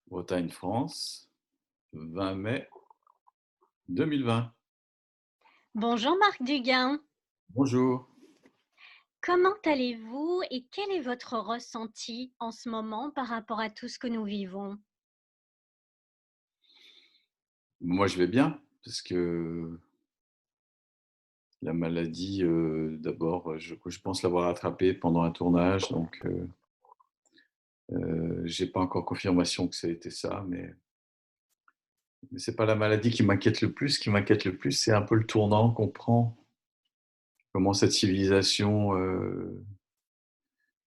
Bretagne, France, 20 mai 2020. Bonjour Marc Duguin, Bonjour. comment allez-vous et quel est votre ressenti en ce moment par rapport à tout ce que nous vivons? Moi, je vais bien parce que la maladie, d'abord, je pense l'avoir attrapée pendant un tournage, donc j'ai pas encore confirmation que ça a été ça, mais c'est pas la maladie qui m'inquiète le plus. Ce qui m'inquiète le plus, c'est un peu le tournant qu'on prend. Comment cette civilisation,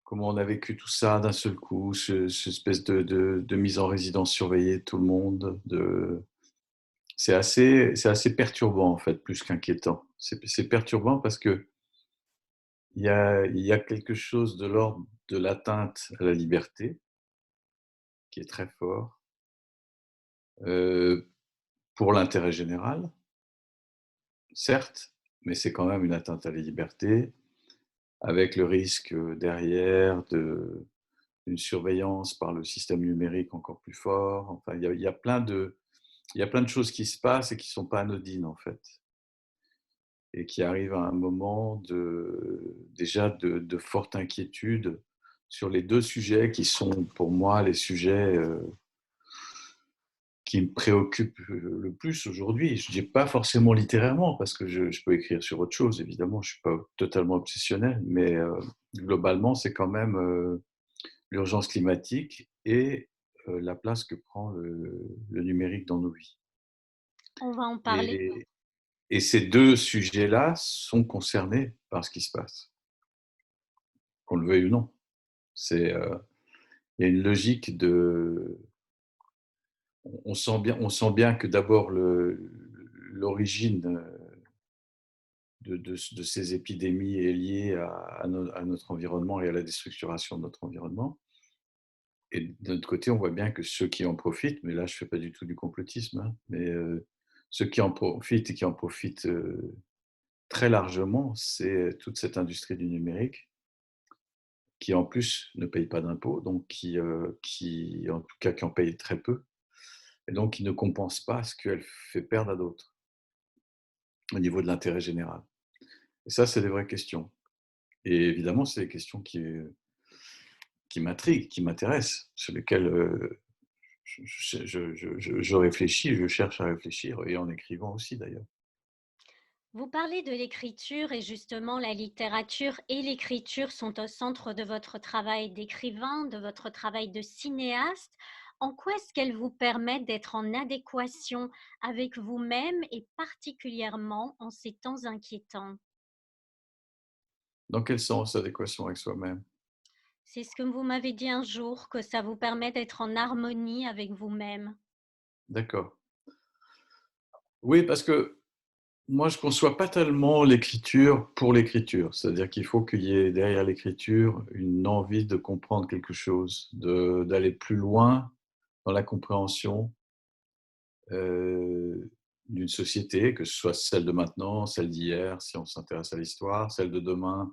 comment on a vécu tout ça d'un seul coup, cette espèce de mise en résidence surveillée de tout le monde, c'est assez perturbant en fait, plus qu'inquiétant. C'est perturbant parce que il y a quelque chose de l'ordre de l'atteinte à la liberté qui est très fort, heu, pour l'intérêt général, certes, mais c'est quand même une atteinte à la liberté avec le risque, derrière d'une surveillance par le système numérique encore plus fort. Enfin, il y a plein de choses qui se passent et qui sont pas anodines en fait. Et qui arrive à un moment déjà de forte inquiétude sur les 2 sujets qui sont pour moi les sujets, qui me préoccupent, le plus aujourd'hui. Je dis pas forcément littérairement parce que je peux écrire sur autre chose évidemment, je suis pas totalement obsessionnel, mais globalement, c'est quand même, l'urgence climatique et la place que prend le numérique dans nos vies. On va en parler. Et et ces 2 sujets-là sont concernés par ce qui se passe, qu'on le veuille ou non. C'est, il y a une logique de on sent bien que d'abord l'origine, de ces épidémies est liée à notre environnement et à la déstructuration de notre environnement et d'un autre côté, on voit bien que ceux qui en profitent, mais là je fais pas du tout du complotisme, hein, mais ceux qui en profitent et qui en profitent, très largement, c'est toute cette industrie du numérique qui en plus ne paye pas d'impôts, donc qui en tout cas qui en paye très peu et donc qui ne compense pas ce qu'elle fait perdre à d'autres, au niveau de l'intérêt général. Et ça, c'est des vraies questions. Et évidemment, c'est des questions qui m'intriguent, qui m'intéressent, sur lesquelles je réfléchis, je cherche à réfléchir, et en écrivant aussi d'ailleurs. Vous parlez de l'écriture et justement la littérature et l'écriture sont au centre de votre travail d'écrivain, de votre travail de cinéaste. En quoi est-ce qu'elles vous permettent d'être en adéquation avec vous-même et particulièrement en ces temps inquiétants? Dans quel sens adéquation avec soi-même? C'est ce que vous m'avez dit un jour, que ça vous permet d'être en harmonie avec vous-même. D'accord. Oui, parce que moi, je ne conçois pas tellement l'écriture pour l'écriture. C'est-à-dire qu'il faut qu'il y ait derrière l'écriture une envie de comprendre quelque chose, d'aller plus loin dans la compréhension d'une société, que ce soit celle de maintenant, celle d'hier, si on s'intéresse à l'histoire, celle de demain,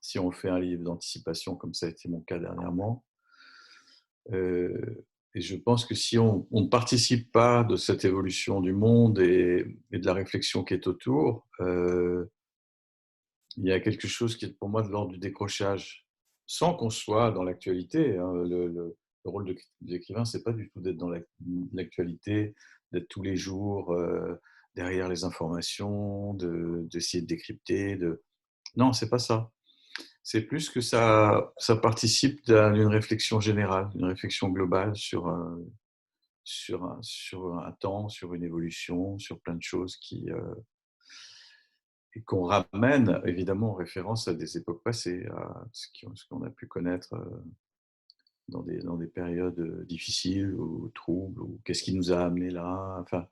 si on fait un livre d'anticipation, comme ça a été mon cas dernièrement. Et je pense que si on ne participe pas de cette évolution du monde et de la réflexion qui est autour, il y a quelque chose qui est pour moi de l'ordre du décrochage, sans qu'on soit dans l'actualité, hein. Le rôle de l'écrivain, c'est pas du tout d'être dans l'actualité, d'être tous les jours derrière les informations, d'essayer de décrypter. Non, c'est pas ça. C'est plus que ça participe d'une réflexion générale, d'une réflexion globale sur un temps, sur une évolution, sur plein de choses et qu'on ramène évidemment en référence à des époques passées, à ce qu'on a pu connaître dans des périodes difficiles ou troubles, ou qu'est-ce qui nous a amenés là. Enfin,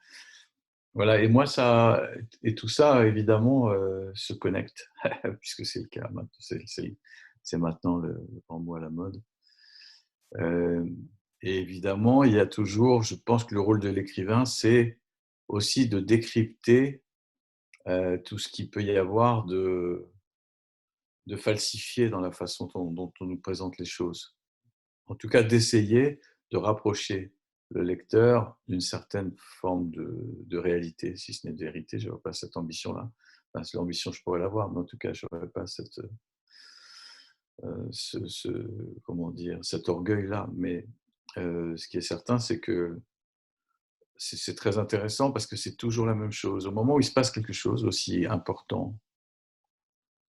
voilà, et moi, et tout ça, évidemment, se connecte, puisque c'est le cas maintenant, c'est maintenant le grand mot à la mode. Euh, et évidemment, il y a toujours, je pense que le rôle de l'écrivain, c'est aussi de décrypter tout ce qu'il peut y avoir de falsifié dans la façon dont on nous présente les choses. En tout cas, d'essayer de rapprocher le lecteur d'une certaine forme de réalité, si ce n'est de vérité. Je n'aurais pas cette ambition-là. Enfin, l'ambition, je pourrais l'avoir, mais en tout cas, je n'aurais pas comment dire, cet orgueil-là. Mais ce qui est certain, c'est que c'est très intéressant parce que c'est toujours la même chose. Au moment où il se passe quelque chose aussi important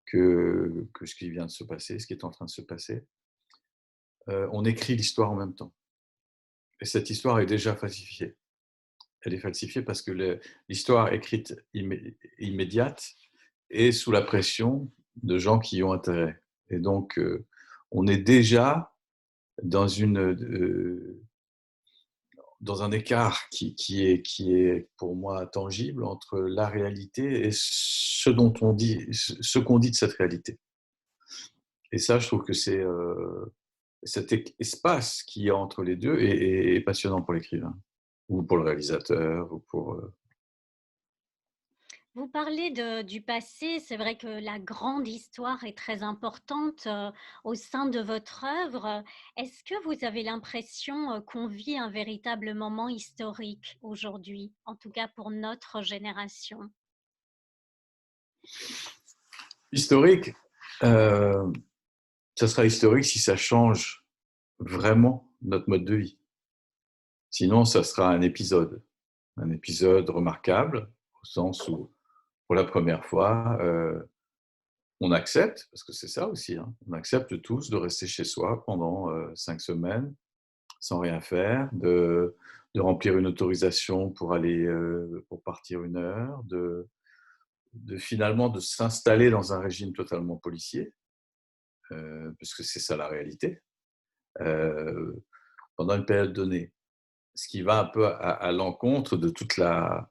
que ce qui vient de se passer, ce qui est en train de se passer, on écrit l'histoire en même temps. Et cette histoire est déjà falsifiée. Elle est falsifiée parce que l'histoire écrite immédiate est sous la pression de gens qui y ont intérêt. Et donc, on est déjà dans dans un écart qui est pour moi tangible entre la réalité et ce dont on dit, ce qu'on dit de cette réalité. Et ça, je trouve que c'est cet espace qui est entre les deux est passionnant pour l'écrivain ou pour le réalisateur ou pour Vous parlez du passé, c'est vrai que la grande histoire est très importante au sein de votre œuvre. Est-ce que vous avez l'impression qu'on vit un véritable moment historique aujourd'hui, en tout cas pour notre génération? historique. Euh, Ça sera historique si ça change vraiment notre mode de vie. Sinon, ça sera un épisode remarquable, au sens où, pour la première fois, on accepte, parce que c'est ça aussi, hein, on accepte tous de rester chez soi pendant 5 semaines, sans rien faire, de remplir une autorisation pour aller, pour partir 1 heure, finalement de s'installer dans un régime totalement policier, parce que c'est ça la réalité, euh, pendant une période donnée. Ce qui va un peu à l'encontre de toute la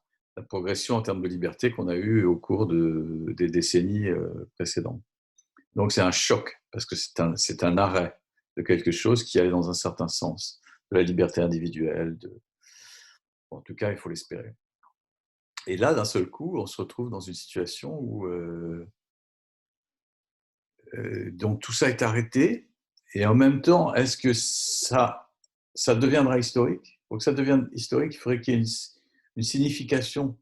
progression en termes de liberté qu'on a eue au cours des décennies précédentes. Donc c'est un choc, parce que c'est un arrêt de quelque chose qui allait dans un certain sens, de la liberté individuelle, en tout cas il faut l'espérer. Et là, d'un seul coup, on se retrouve dans une situation où donc tout ça est arrêté, et en même temps, est-ce que ça deviendra historique? Pour que ça devienne historique, il faudrait qu'il y ait une signification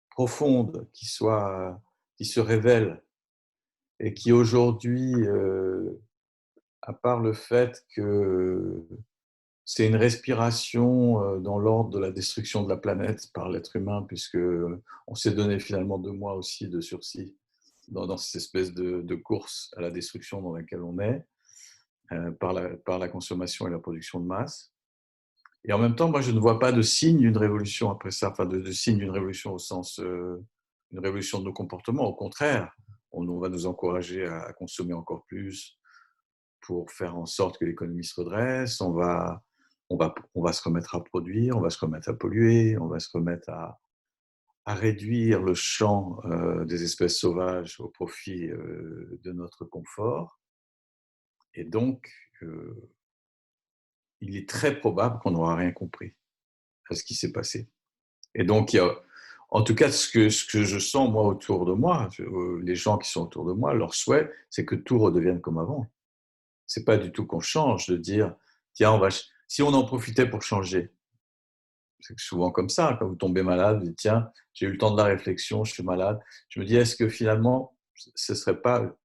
profonde qui se révèle et qui aujourd'hui, à part le fait que c'est une respiration dans l'ordre de la destruction de la planète par l'être humain, puisque on s'est donné finalement 2 mois aussi de sursis dans cette espèce de course à la destruction dans laquelle on est, par la consommation et la production de masse. Et en même temps, moi, je ne vois pas de signe d'une révolution après ça, enfin de signe d'une révolution au sens, une révolution de nos comportements. Au contraire, on va nous encourager à consommer encore plus pour faire en sorte que l'économie se redresse. On va se remettre à produire, on va se remettre à polluer, on va se remettre à réduire le champ des espèces sauvages au profit de notre confort. Et donc, il est très probable qu'on n'aura rien compris à ce qui s'est passé. Et donc, en tout cas, ce que je sens moi autour de moi, les gens qui sont autour de moi, leur souhait, c'est que tout redevienne comme avant. C'est pas du tout qu'on change, de dire, tiens, si on en profitait pour changer. C'est souvent comme ça, quand vous tombez malade, vous dites, tiens, j'ai eu le temps de la réflexion, je suis malade. Je me dis, est-ce que finalement, ce serait pas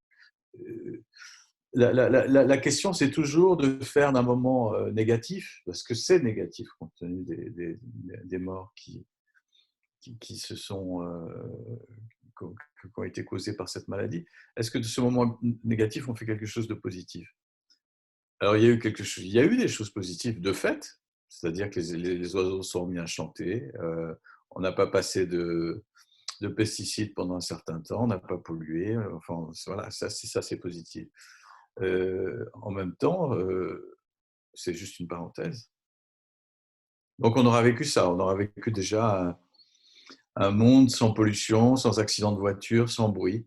la question, c'est toujours de faire d'un moment négatif, parce que c'est négatif compte tenu des morts qui se sont qui ont été causées par cette maladie. Est-ce que de ce moment négatif, on fait quelque chose de positif? Alors, il y a eu des choses positives de fait, c'est-à-dire que les oiseaux sont mis à chanter, on n'a pas passé de pesticides pendant un certain temps, on n'a pas pollué, enfin voilà, ça c'est positif. En même temps, c'est juste une parenthèse. Donc on aura vécu ça, on aura vécu déjà un monde sans pollution, sans accident de voiture, sans bruit.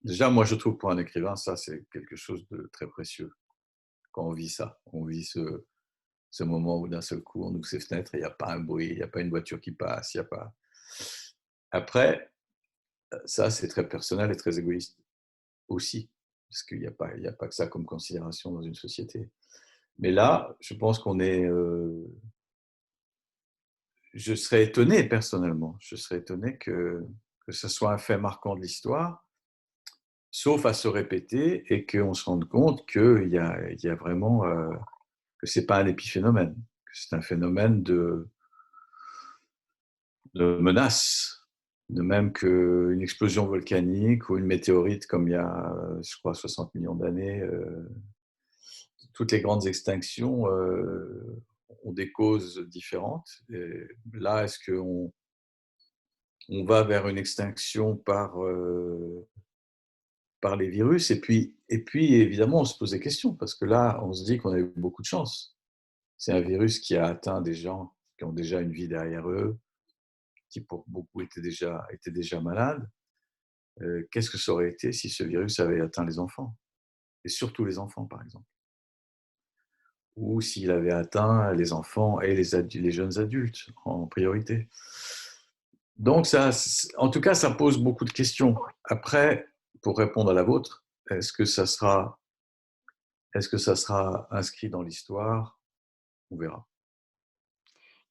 Déjà, moi je trouve pour un écrivain, ça c'est quelque chose de très précieux quand on vit ça. On vit ce moment où d'un seul coup on ouvre ses fenêtres et il n'y a pas un bruit, il n'y a pas une voiture qui passe, il n'y a pas. Après, ça c'est très personnel et très égoïste aussi, parce qu'il n'y a pas que ça comme considération dans une société. Mais là, je pense je serais étonné personnellement, je serais étonné que ce soit un fait marquant de l'histoire, sauf à se répéter et qu'on se rende compte il y a vraiment, que c'est pas un épiphénomène, que c'est un phénomène de menace, de même qu'une explosion volcanique ou une météorite comme il y a, je crois, 60 millions d'années. Toutes les grandes extinctions ont des causes différentes. Et là, est-ce qu'on on va vers une extinction par les virus et puis, évidemment, on se pose des questions parce que là, on se dit qu'on a eu beaucoup de chance. C'est un virus qui a atteint des gens qui ont déjà une vie derrière eux, qui pour beaucoup étaient déjà malades. Qu'est-ce que ça aurait été si ce virus avait atteint les enfants? Et surtout les enfants, par exemple. Ou s'il avait atteint les enfants et les jeunes adultes en priorité. Donc, ça, en tout cas, ça pose beaucoup de questions. Après, pour répondre à la vôtre, est-ce que ça sera inscrit dans l'histoire? On verra.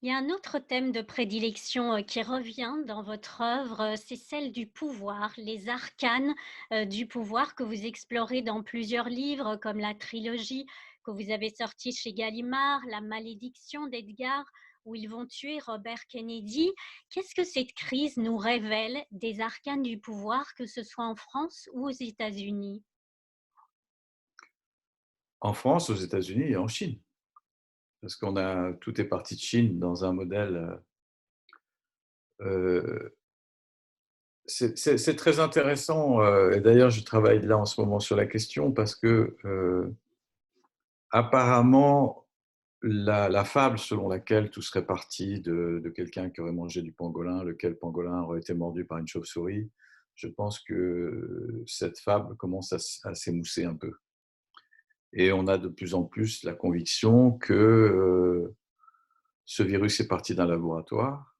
Il y a un autre thème de prédilection qui revient dans votre œuvre, c'est celle du pouvoir, les arcanes du pouvoir que vous explorez dans plusieurs livres, comme la trilogie que vous avez sortie chez Gallimard, La malédiction d'Edgar, où ils vont tuer Robert Kennedy. Qu'est-ce que cette crise nous révèle des arcanes du pouvoir, que ce soit en France ou aux États-Unis? En France, aux États-Unis et en Chine. Parce tout est parti de Chine dans un modèle. Euh, c'est très intéressant. Et d'ailleurs, je travaille là en ce moment sur la question parce que apparemment, la fable selon laquelle tout serait parti de quelqu'un qui aurait mangé du pangolin, lequel pangolin aurait été mordu par une chauve-souris, je pense que cette fable commence à s'émousser un peu. Et on a de plus en plus la conviction que ce virus est parti d'un laboratoire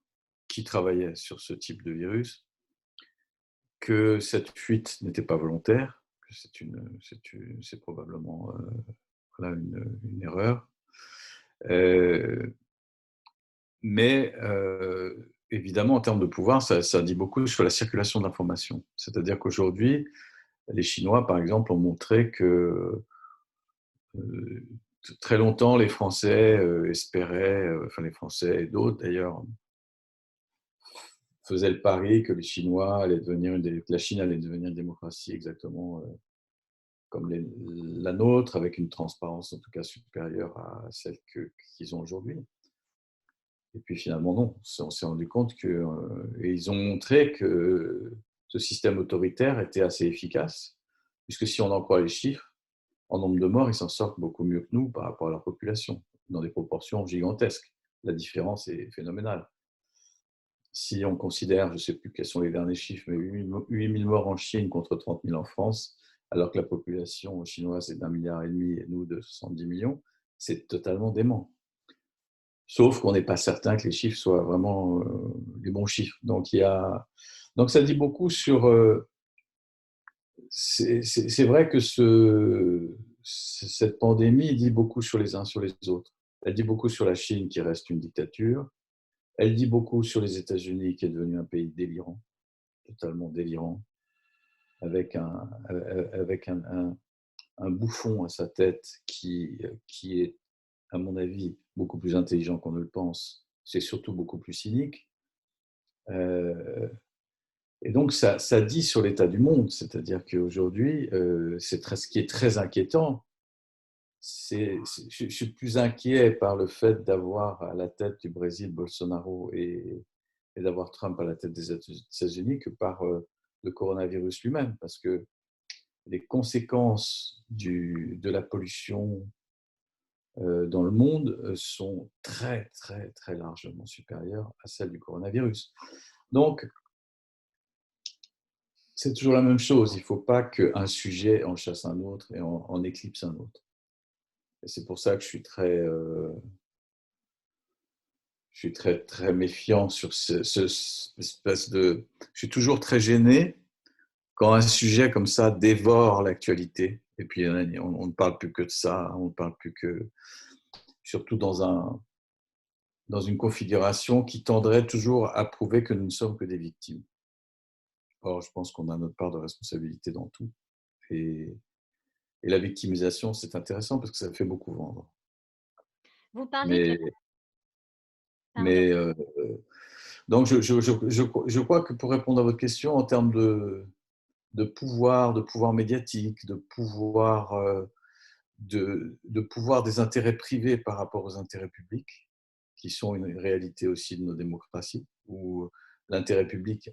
qui travaillait sur ce type de virus, que cette fuite n'était pas volontaire, que c'est probablement voilà, une erreur. Euh, Mais évidemment, en termes de pouvoir, ça dit beaucoup sur la circulation de l'information. C'est-à-dire qu'aujourd'hui, les Chinois, par exemple, ont montré que euh, très longtemps, les Français espéraient, enfin les Français et d'autres d'ailleurs, faisaient le pari que les Chinois allaient la Chine allait devenir une démocratie exactement comme la nôtre, avec une transparence en tout cas supérieure à celle qu'ils ont aujourd'hui. Et puis finalement, non. On s'est rendu compte et ils ont montré que ce système autoritaire était assez efficace, puisque si on en croit les chiffres, en nombre de morts, ils s'en sortent beaucoup mieux que nous par rapport à leur population, dans des proportions gigantesques. La différence est phénoménale. Si on considère, je ne sais plus quels sont les derniers chiffres, mais 8 000 morts en Chine contre 30 000 en France, alors que la population chinoise est d'1,5 milliard et nous de 70 millions, c'est totalement dément. Sauf qu'on n'est pas certain que les chiffres soient vraiment les bons chiffres. Donc ça dit beaucoup sur. C'est vrai que cette pandémie dit beaucoup sur les uns sur les autres. Elle dit beaucoup sur la Chine qui reste une dictature. Elle dit beaucoup sur les États-Unis qui est devenu un pays délirant, totalement délirant, avec un bouffon à sa tête qui est, à mon avis, beaucoup plus intelligent qu'on ne le pense. C'est surtout beaucoup plus cynique. Euh, et donc, ça dit sur l'état du monde, c'est-à-dire qu'aujourd'hui, ce qui est très inquiétant. Je suis plus inquiet par le fait d'avoir à la tête du Brésil Bolsonaro et d'avoir Trump à la tête des États-Unis que par le coronavirus lui-même, parce que les conséquences de la pollution dans le monde sont très, très, très largement supérieures à celles du coronavirus. Donc, c'est toujours la même chose. Il ne faut pas qu'un sujet en chasse un autre et en éclipse un autre. Et c'est pour ça que je suis très, très méfiant sur espèce de. Je suis toujours très gêné quand un sujet comme ça dévore l'actualité, et puis on ne parle plus que de ça, on ne parle plus que, surtout dans une configuration qui tendrait toujours à prouver que nous ne sommes que des victimes. Or, je pense qu'on a notre part de responsabilité dans tout. Et, et la victimisation, c'est intéressant parce que ça fait beaucoup vendre. Vous parlez de... Mais, Pardon. mais donc, je crois que pour répondre à votre question, en termes de pouvoir médiatique, de pouvoir des intérêts privés par rapport aux intérêts publics, qui sont une réalité aussi de nos démocraties, où l'intérêt public,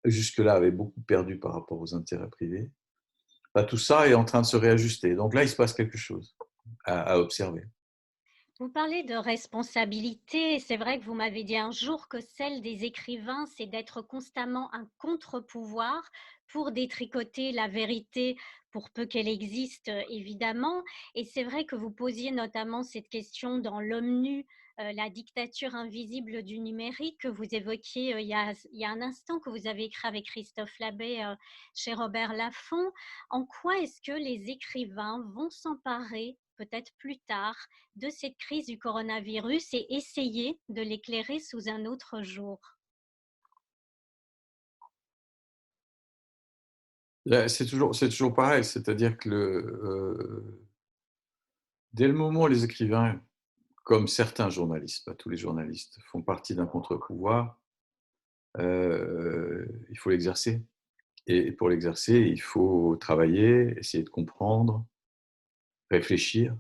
jusque-là, avait beaucoup perdu par rapport aux intérêts privés. Bah, tout ça est en train de se réajuster. Donc là, il se passe quelque chose à observer. Vous parlez de responsabilité. C'est vrai que vous m'avez dit un jour que celle des écrivains, c'est d'être constamment un contre-pouvoir pour détricoter la vérité, pour peu qu'elle existe, évidemment. Et c'est vrai que vous posiez notamment cette question dans L'Homme nu, la dictature invisible du numérique que vous évoquiez il y a un instant, que vous avez écrit avec Christophe Labbé chez Robert Laffont. En quoi est-ce que les écrivains vont s'emparer, peut-être plus tard, de cette crise du coronavirus et essayer de l'éclairer sous un autre jour? C'est toujours pareil, c'est-à-dire que dès le moment où les écrivains, comme certains journalistes, pas tous les journalistes, font partie d'un contre-pouvoir, il faut l'exercer. Et pour l'exercer, il faut travailler, essayer de comprendre, réfléchir,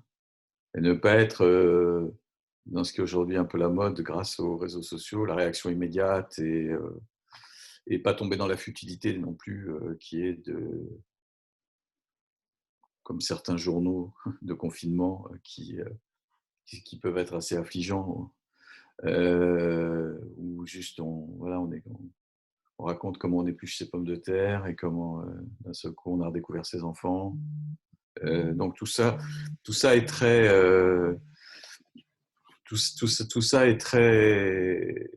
et ne pas être dans ce qui est aujourd'hui un peu la mode grâce aux réseaux sociaux, la réaction immédiate, et pas tomber dans la futilité non plus qui est comme certains journaux de confinement qui peuvent être assez affligeants, où juste on raconte comment on épluche ses pommes de terre et comment d'un seul coup on a redécouvert ses enfants. Donc tout ça est très, tout ça est très,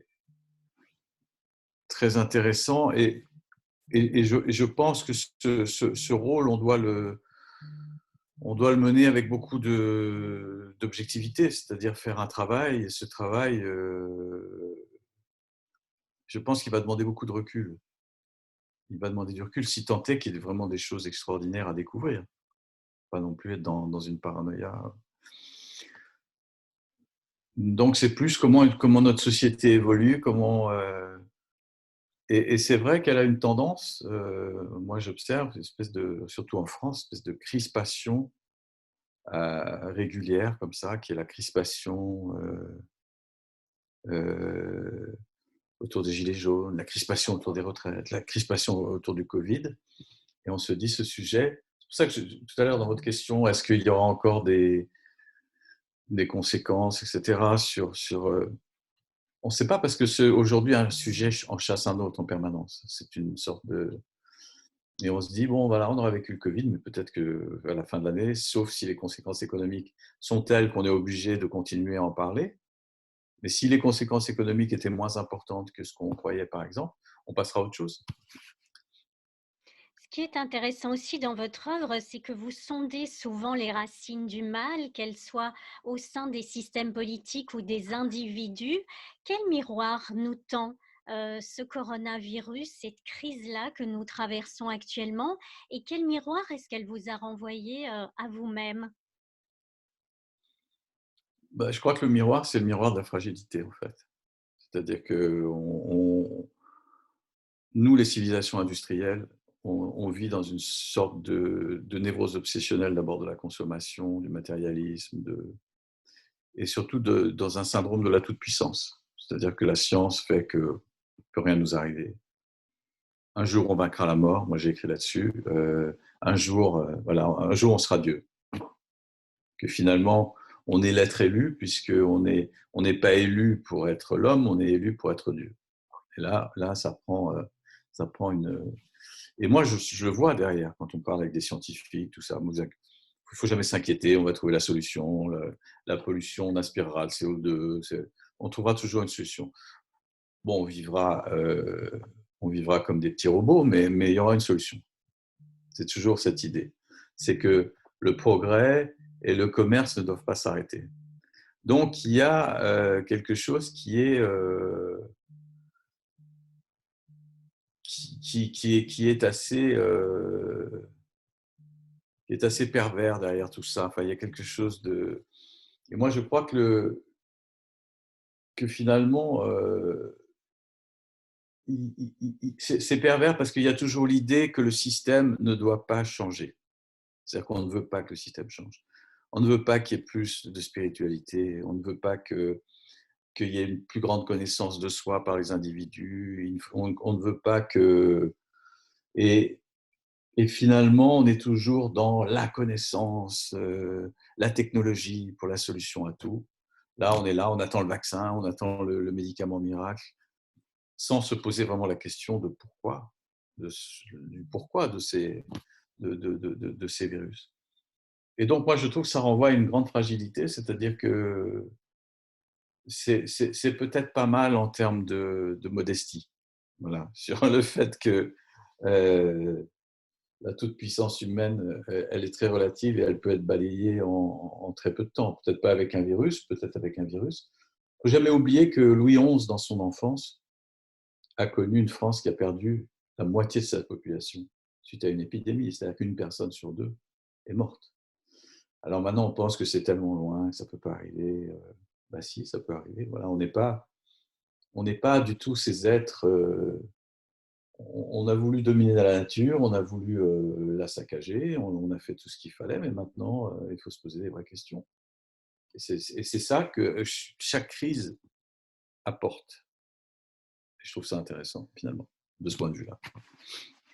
très intéressant et je pense que ce rôle, on doit le mener avec beaucoup d'objectivité, c'est-à-dire faire un travail, et ce travail, je pense qu'il va demander beaucoup de recul. Il va demander du recul, si tant est qu'il y ait vraiment des choses extraordinaires à découvrir, pas non plus être dans une paranoïa. Donc c'est plus comment notre société évolue, et c'est vrai qu'elle a une tendance, moi j'observe, une espèce de, surtout en France, une espèce de crispation régulière comme ça, qui est la crispation euh, autour des gilets jaunes, la crispation autour des retraites, la crispation autour du Covid. Et on se dit ce sujet, c'est pour ça que tout à l'heure dans votre question, est-ce qu'il y aura encore des conséquences, etc. On ne sait pas parce que aujourd'hui un sujet en chasse un autre en permanence. C'est une sorte de... Et on se dit, bon, voilà, on aura vécu le Covid, mais peut-être qu'à la fin de l'année, sauf si les conséquences économiques sont telles qu'on est obligé de continuer à en parler, mais si les conséquences économiques étaient moins importantes que ce qu'on croyait, par exemple, on passera à autre chose. Ce qui est intéressant aussi dans votre œuvre, c'est que vous sondez souvent les racines du mal, qu'elles soient au sein des systèmes politiques ou des individus. Quel miroir nous tend ce coronavirus, cette crise-là que nous traversons actuellement, et quel miroir est-ce qu'elle vous a renvoyé à vous-même? Bah, je crois que le miroir, c'est le miroir de la fragilité, en fait. C'est-à-dire que nous, les civilisations industrielles, on vit dans une sorte de névrose obsessionnelle, d'abord de la consommation, du matérialisme, et surtout dans un syndrome de la toute-puissance. C'est-à-dire que la science fait que ne peut rien nous arriver. Un jour, on vaincra la mort. Moi, j'ai écrit là-dessus. Voilà, un jour, on sera Dieu. Que finalement, on est l'être élu, on n'est pas élu pour être l'homme, on est élu pour être Dieu. Et là ça prend une. Et moi, je le vois derrière, quand on parle avec des scientifiques, tout ça. Il ne faut jamais s'inquiéter, on va trouver la solution. La pollution, on aspirera le CO2, on trouvera toujours une solution. Bon, on vivra comme des petits robots, mais il y aura une solution. C'est toujours cette idée. C'est que le progrès et le commerce ne doivent pas s'arrêter. Donc, il y a quelque chose qui est assez pervers derrière tout ça. Enfin, il y a quelque chose de... Et moi, je crois que finalement, c'est pervers parce qu'il y a toujours l'idée que le système ne doit pas changer. C'est-à-dire qu'on ne veut pas que le système change. On ne veut pas qu'il y ait plus de spiritualité. On ne veut pas qu'il y ait une plus grande connaissance de soi par les individus. On ne veut pas que... Et, et finalement, on est toujours dans la connaissance, la technologie pour la solution à tout. Là, on attend le vaccin, on attend le médicament miracle, sans se poser vraiment la question de pourquoi, du pourquoi de ces virus. Et donc, moi, je trouve que ça renvoie à une grande fragilité, c'est-à-dire que c'est peut-être pas mal en termes de modestie, voilà, sur le fait que la toute-puissance humaine, elle est très relative et elle peut être balayée en très peu de temps. Peut-être pas avec un virus, peut-être avec un virus. Il ne faut jamais oublier que Louis XI, dans son enfance, a connu une France qui a perdu la moitié de sa population suite à une épidémie. C'est-à-dire qu'une personne sur deux est morte. Alors maintenant, on pense que c'est tellement loin, que ça ne peut pas arriver. Ben si, ça peut arriver. Voilà, on n'est pas du tout ces êtres. On a voulu dominer la nature, on a voulu la saccager, on a fait tout ce qu'il fallait, mais maintenant, il faut se poser des vraies questions. Et c'est ça que chaque crise apporte. Et je trouve ça intéressant, finalement, de ce point de vue-là.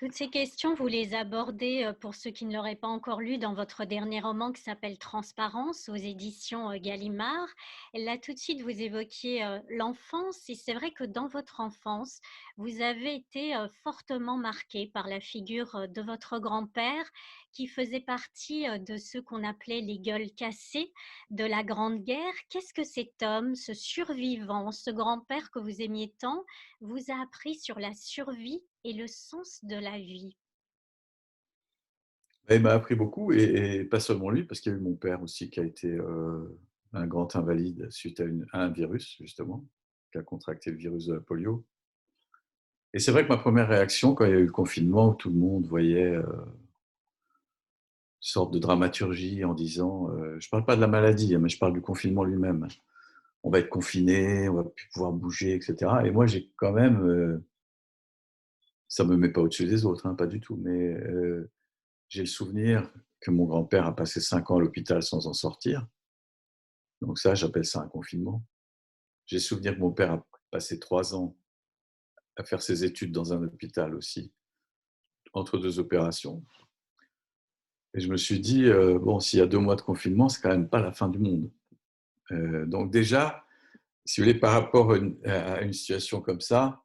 Toutes ces questions, vous les abordez, pour ceux qui ne l'auraient pas encore lu, dans votre dernier roman qui s'appelle Transparence aux éditions, Gallimard. Et là, tout de suite, vous évoquiez, l'enfance et c'est vrai que dans votre enfance, vous avez été, fortement marquée par la figure, de votre grand-père qui faisait partie, de ceux qu'on appelait les gueules cassées de la Grande Guerre. Qu'est-ce que cet homme, ce survivant, ce grand-père que vous aimiez tant, vous a appris sur la survie et le sens de la vie? Il m'a appris beaucoup, et pas seulement lui, parce qu'il y a eu mon père aussi qui a été un grand invalide suite à un virus, justement, qui a contracté le virus de la polio. Et c'est vrai que ma première réaction, quand il y a eu le confinement, où tout le monde voyait sorte de dramaturgie en disant, je ne parle pas de la maladie, hein, mais je parle du confinement lui-même. On va être confiné, on va plus pouvoir bouger, etc. Et moi, j'ai quand même, ça me met pas au-dessus des autres, hein, pas du tout, mais j'ai le souvenir que mon grand-père a passé 5 ans à l'hôpital sans en sortir. Donc ça, j'appelle ça un confinement. J'ai le souvenir que mon père a passé 3 ans à faire ses études dans un hôpital aussi, entre deux opérations. Et je me suis dit, bon, s'il y a 2 mois de confinement, c'est quand même pas la fin du monde. Donc déjà, si vous voulez, par rapport à une situation comme ça,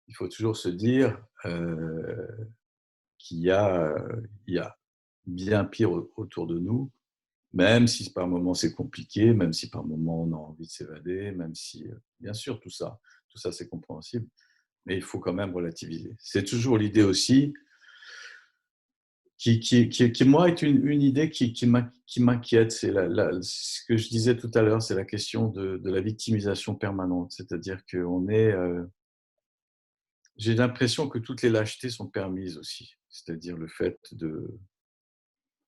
il faut toujours se dire qu'il y a bien pire autour de nous, même si par moments c'est compliqué, même si par moments on a envie de s'évader, même si, bien sûr, tout ça c'est compréhensible, mais il faut quand même relativiser. C'est toujours l'idée aussi qui moi, est une idée qui m'inquiète. C'est ce que je disais tout à l'heure, c'est la question de la victimisation permanente. C'est-à-dire qu'on est... j'ai l'impression que toutes les lâchetés sont permises aussi. C'est-à-dire le fait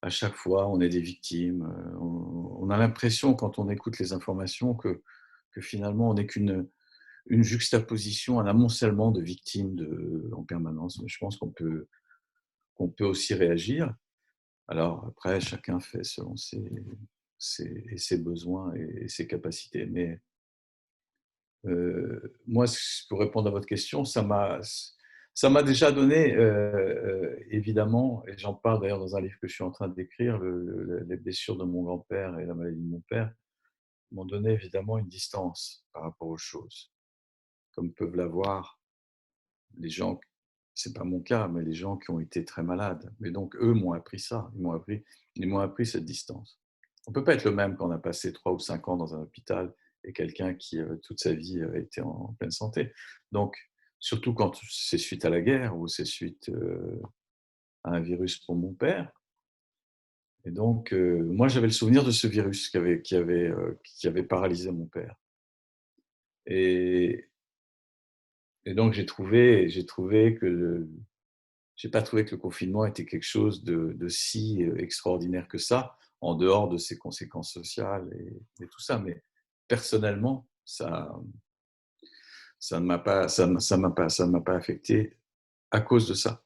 à chaque fois, on est des victimes. On a l'impression, quand on écoute les informations, que finalement, on n'est une juxtaposition, un amoncellement de victimes en permanence. Mais je pense qu'on peut aussi réagir. Alors après, chacun fait selon ses besoins et ses capacités. Mais moi, pour répondre à votre question, ça m'a déjà donné, évidemment, et j'en parle d'ailleurs dans un livre que je suis en train d'écrire, les blessures de mon grand-père et la maladie de mon père, m'ont donné évidemment une distance par rapport aux choses, comme peuvent l'avoir les gens, c'est pas mon cas, mais les gens qui ont été très malades. Mais donc, eux m'ont appris ça, ils m'ont appris cette distance. On ne peut pas être le même quand on a passé 3 ou 5 ans dans un hôpital et quelqu'un qui, toute sa vie, a été en pleine santé. Donc, surtout quand c'est suite à la guerre ou c'est suite à un virus pour mon père. Et donc, moi, j'avais le souvenir de ce virus qui avait paralysé mon père. Et donc j'ai trouvé que j'ai pas trouvé que le confinement était quelque chose de si, extraordinaire que ça, en dehors de ses conséquences sociales et tout ça. Mais personnellement, ça ne m'a pas affecté à cause de ça.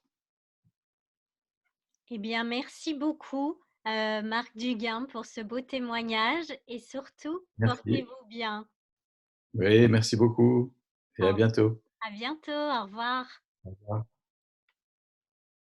Eh bien, merci beaucoup, Marc Duguin, pour ce beau témoignage et surtout, Merci. portez-vous bien. Oui, merci beaucoup et à Au bientôt. À bientôt, au revoir. Au revoir.